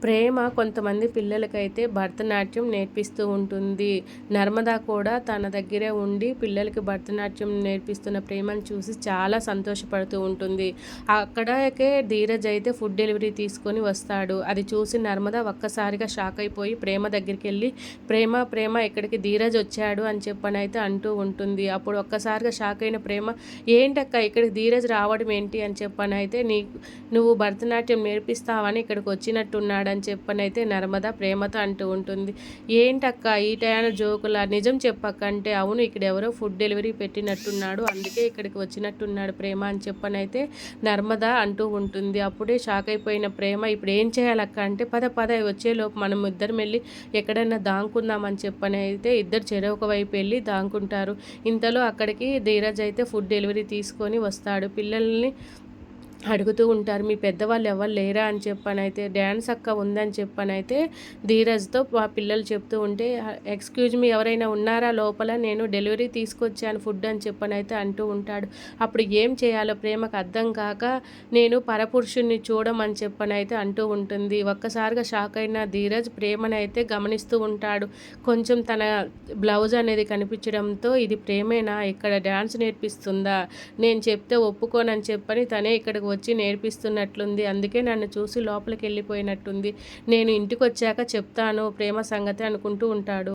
ప్రేమ కొంతమంది పిల్లలకైతే భరతనాట్యం నేర్పిస్తూ ఉంటుంది. నర్మద కూడా తన దగ్గరే ఉండి పిల్లలకి భరతనాట్యం నేర్పిస్తున్న ప్రేమను చూసి చాలా సంతోషపడుతూ ఉంటుంది. అక్కడికే ధీరజ్ అయితే ఫుడ్ డెలివరీ తీసుకొని వస్తాడు. అది చూసి నర్మద ఒక్కసారిగా షాక్ అయిపోయి ప్రేమ దగ్గరికెళ్ళి ప్రేమ ప్రేమ ఇక్కడికి ధీరజ్ వచ్చాడు అని చెప్పనైతే అంటూ ఉంటుంది. అప్పుడు ఒక్కసారిగా షాక్ అయిన ప్రేమ, ఏంటక్క ఇక్కడికి ధీరజ్ రావడం ఏంటి అని చెప్పనైతే, నువ్వు భరతనాట్యం నేర్పిస్తావని ఇక్కడికి వచ్చినట్టున్నాడు అని చెప్పనైతే నర్మద ప్రేమతో అంటూ ఉంటుంది. ఏంటక్క ఈ టయాన జోకులా, నిజం చెప్పక్క అంటే, అవును ఇక్కడ ఎవరో ఫుడ్ డెలివరీ పెట్టినట్టున్నాడు, అందుకే ఇక్కడికి వచ్చినట్టున్నాడు ప్రేమ అని చెప్పనైతే నర్మద అంటూ ఉంటుంది. అప్పుడే షాక్ అయిపోయిన ప్రేమ, ఇప్పుడు ఏం చేయాలక్క అంటే, పద పద వచ్చేలోపు మనం ఇద్దరం వెళ్ళి ఎక్కడైనా దాంకుందామని చెప్పనైతే ఇద్దరు చెరొక వైపు వెళ్ళి దాంకుంటారు. ఇంతలో అక్కడికి ధీరజ్ అయితే ఫుడ్ డెలివరీ తీసుకొని వస్తాడు. పిల్లల్ని అడుగుతూ ఉంటారు, మీ పెద్దవాళ్ళు ఎవరు లేరా అని చెప్పనైతే, డ్యాన్స్ అక్క ఉందని చెప్పనైతే ధీరజ్తో ఆ పిల్లలు చెప్తూ ఉంటే, ఎక్స్క్యూజ్ మీ ఎవరైనా ఉన్నారా లోపల, నేను డెలివరీ తీసుకొచ్చాను ఫుడ్ అని చెప్పనైతే అంటూ ఉంటాడు. అప్పుడు ఏం చేయాలో ప్రేమకు అర్థం కాక, నేను పరపురుషుణ్ణి చూడమని చెప్పనైతే అంటూ ఉంటుంది. ఒక్కసారిగా షాక్ అయిన ధీరజ్ ప్రేమనైతే గమనిస్తూ ఉంటాడు. కొంచెం తన బ్లౌజ్ అనేది కనిపించడంతో, ఇది ప్రేమేనా ఇక్కడ డ్యాన్స్ నేర్పిస్తుందా, నేను చెప్తే ఒప్పుకోనని చెప్పని తనే ఇక్కడికి వచ్చి నేర్పిస్తున్నట్లుంది, అందుకే నన్ను చూసి లోపలికి వెళ్ళిపోయినట్టుంది, నేను ఇంటికి వచ్చాక చెప్తాను ప్రేమ సంగతి అనుకుంటూ ఉంటాడు.